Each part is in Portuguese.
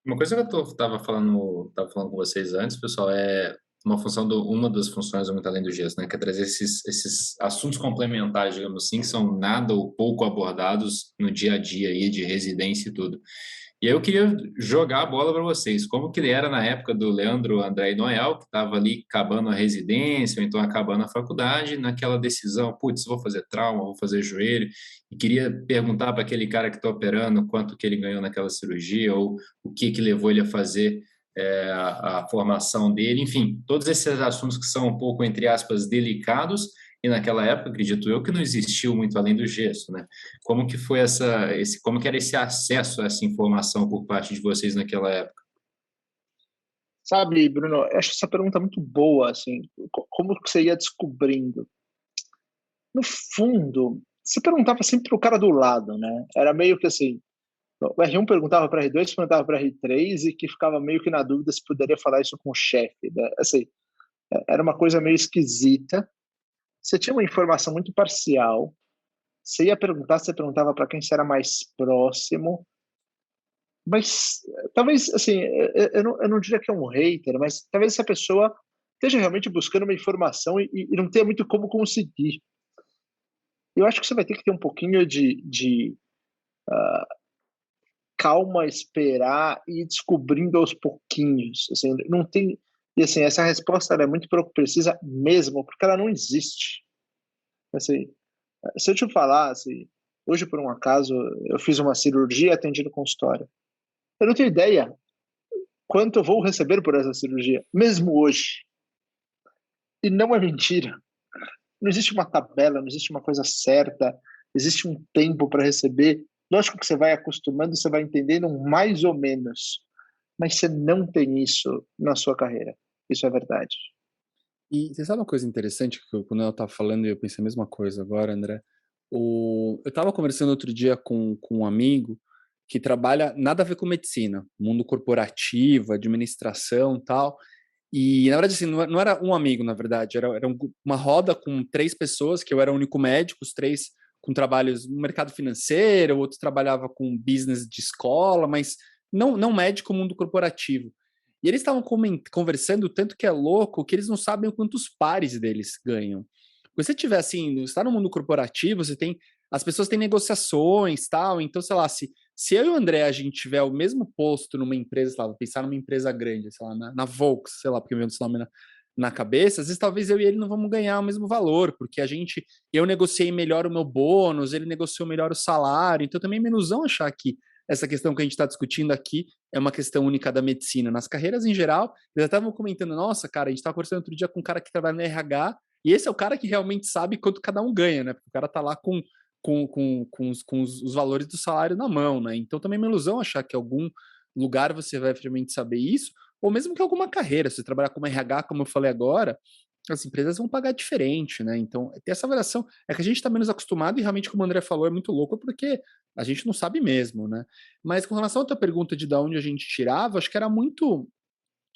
Uma coisa que tava falando com vocês antes, pessoal, é uma das funções do Muito Além do Gesso, né? Que é trazer esses assuntos complementares, digamos assim, que são nada ou pouco abordados no dia a dia aí de residência e tudo. E aí eu queria jogar a bola para vocês. Como que ele era na época do Leandro André e Noel, que estava ali acabando a residência, ou então acabando a faculdade, naquela decisão, putz, vou fazer trauma, vou fazer joelho, e queria perguntar para aquele cara que está operando quanto que ele ganhou naquela cirurgia, ou o que que levou ele a fazer a formação dele, enfim, todos esses assuntos que são um pouco, entre aspas, delicados, e naquela época, acredito eu, que não existiu muito além do gesso, né? Como que foi como que era esse acesso a essa informação por parte de vocês naquela época? Sabe, Bruno, eu acho essa pergunta muito boa, assim, como que você ia descobrindo? No fundo, você perguntava sempre pro cara do lado, né? Era meio que assim, o R1 perguntava para R2, perguntava para R3 e que ficava meio que na dúvida se poderia falar isso com o chefe, né? Assim, era uma coisa meio esquisita. Você tinha uma informação muito parcial. Você ia perguntar, você perguntava para quem você era mais próximo. Mas talvez, assim, eu não diria que é um hater, mas talvez essa pessoa esteja realmente buscando uma informação e não tenha muito como conseguir. Eu acho que você vai ter que ter um pouquinho de calma, esperar e ir descobrindo aos pouquinhos. Assim, não tem. E assim, essa resposta ela é muito pouco precisa mesmo, porque ela não existe. Assim, se eu te falar, assim, hoje por um acaso eu fiz uma cirurgia atendido consultório. Eu não tenho ideia quanto eu vou receber por essa cirurgia, mesmo hoje. E não é mentira. Não existe uma tabela, não existe uma coisa certa, existe um tempo para receber. Lógico que você vai acostumando, você vai entendendo mais ou menos, mas você não tem isso na sua carreira. Isso é verdade. E você sabe uma coisa interessante que quando ela estava falando e eu pensei a mesma coisa agora, André? Eu estava conversando outro dia com um amigo que trabalha nada a ver com medicina, mundo corporativo, administração e tal. E, na verdade, assim, não era um amigo, na verdade, era uma roda com três pessoas, que eu era o único médico, os três com trabalhos no mercado financeiro, outros trabalhava com business de escola, mas não médico, mundo corporativo. E eles estavam conversando tanto que é louco que eles não sabem o quanto os pares deles ganham. Se você tiver assim, você está no mundo corporativo, você tem as pessoas têm negociações, tal, então sei lá, se eu e o André a gente tiver o mesmo posto numa empresa, sei lá, vou pensar numa empresa grande, sei lá, na Volks, sei lá, porque me vem esse nome na cabeça, às vezes talvez eu e ele não vamos ganhar o mesmo valor, porque eu negociei melhor o meu bônus, ele negociou melhor o salário, então também é menos ilusão achar que essa questão que a gente está discutindo aqui é uma questão única da medicina. Nas carreiras em geral, eles estavam comentando, nossa, cara, a gente estava conversando outro dia com um cara que trabalha no RH, e esse é o cara que realmente sabe quanto cada um ganha, né? Porque o cara tá lá com os valores do salário na mão, né? Então também é uma ilusão achar que algum lugar você vai realmente saber isso, ou mesmo que alguma carreira, se você trabalhar como RH, como eu falei agora, as empresas vão pagar diferente, né? Então, ter essa avaliação é que a gente está menos acostumado e realmente, como o André falou, é muito louco porque a gente não sabe mesmo, né? Mas com relação à tua pergunta de onde a gente tirava, acho que era muito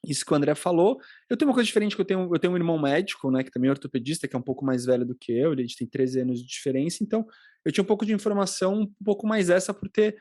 isso que o André falou. Eu tenho uma coisa diferente, que eu tenho um irmão médico, né, que também é ortopedista, que é um pouco mais velho do que eu, a gente tem 13 anos de diferença, então eu tinha um pouco de informação, um pouco mais essa por ter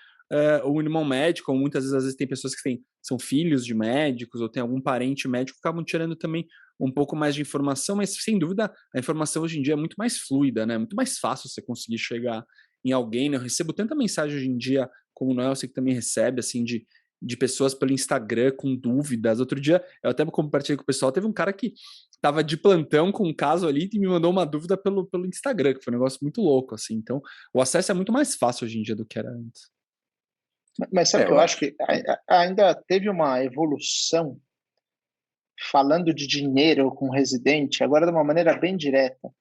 um irmão médico, ou muitas vezes, às vezes tem pessoas que são filhos de médicos, ou tem algum parente médico, que acabam tirando também um pouco mais de informação, mas sem dúvida a informação hoje em dia é muito mais fluida, né, muito mais fácil você conseguir chegar em alguém, né? Eu recebo tanta mensagem hoje em dia, como o Noel, eu sei que também recebe, assim, de pessoas pelo Instagram com dúvidas. Outro dia, eu até compartilhei com o pessoal, teve um cara que tava de plantão com um caso ali e me mandou uma dúvida pelo Instagram, que foi um negócio muito louco, assim. Então, o acesso é muito mais fácil hoje em dia do que era antes. Mas sabe É, que eu eu acho acho. que ainda teve uma evolução falando de dinheiro com residente, agora de uma maneira bem direta.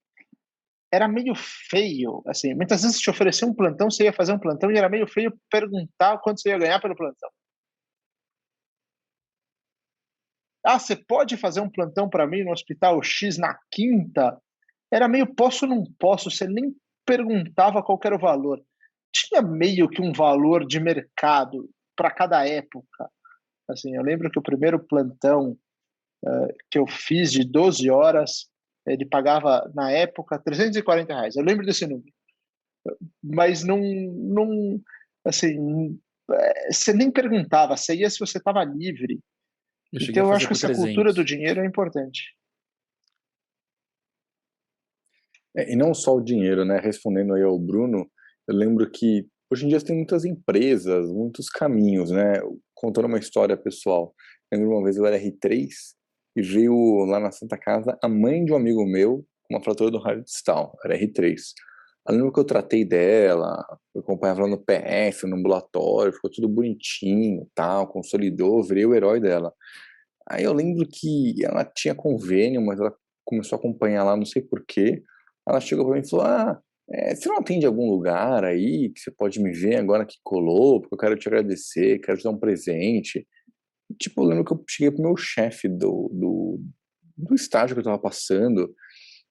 Era meio feio, assim, muitas vezes te oferecia um plantão, você ia fazer um plantão e era meio feio perguntar quanto você ia ganhar pelo plantão. Ah, você pode fazer um plantão para mim no hospital X na quinta? Era meio posso, não posso, você nem perguntava qual que era o valor. Tinha meio que um valor de mercado para cada época. Assim, eu lembro que o primeiro plantão que eu fiz de 12 horas, ele pagava, na época, R$ 340. Eu lembro desse número. Mas não assim, você nem perguntava, você ia se você estava livre. Eu cheguei a Então, eu fazer acho que por essa cultura 300. do dinheiro é importante. E não só o dinheiro, né? Respondendo aí ao Bruno, eu lembro que hoje em dia tem muitas empresas, muitos caminhos, né? Contando uma história pessoal. Eu lembro uma vez eu era R3 e veio lá na Santa Casa a mãe de um amigo meu com uma fratura do rádio distal, era R3. Eu lembro que eu tratei dela, eu acompanhava ela no PS, no ambulatório, ficou tudo bonitinho, tal, consolidou, virei o herói dela. Aí eu lembro que ela tinha convênio, mas ela começou a acompanhar lá, não sei por quê. Ela chegou pra mim e falou: você não atende algum lugar aí que você pode me ver agora que colou? Porque eu quero te agradecer, quero te dar um presente. Tipo, eu lembro que eu cheguei pro meu chefe do estágio que eu tava passando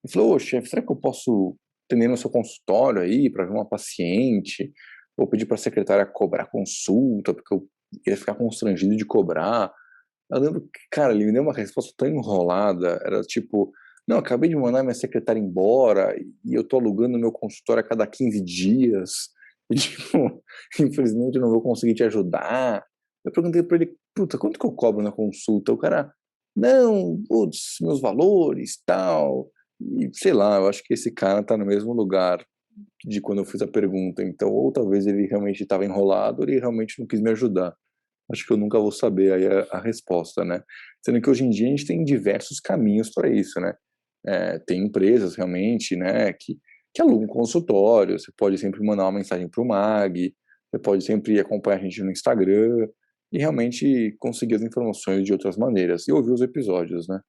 e falou: ô chefe, será que eu posso atender no seu consultório aí para ver uma paciente? Ou pedir pra secretária cobrar consulta, porque eu ia ficar constrangido de cobrar. Eu lembro que, cara, ele me deu uma resposta tão enrolada, era tipo, não, acabei de mandar minha secretária embora e eu tô alugando meu consultório a cada 15 dias, e tipo, infelizmente eu não vou conseguir te ajudar. Eu perguntei pra ele, puta, quanto que eu cobro na consulta? O cara, não, putz, meus valores, tal, e sei lá, eu acho que esse cara tá no mesmo lugar de quando eu fiz a pergunta, então, ou talvez ele realmente estava enrolado, ou ele realmente não quis me ajudar. Acho que eu nunca vou saber aí a resposta, né? Sendo que hoje em dia a gente tem diversos caminhos para isso, né? Tem empresas realmente, né, que alugam consultório, você pode sempre mandar uma mensagem para o MAG, você pode sempre acompanhar a gente no Instagram e realmente conseguir as informações de outras maneiras e ouvir os episódios, né?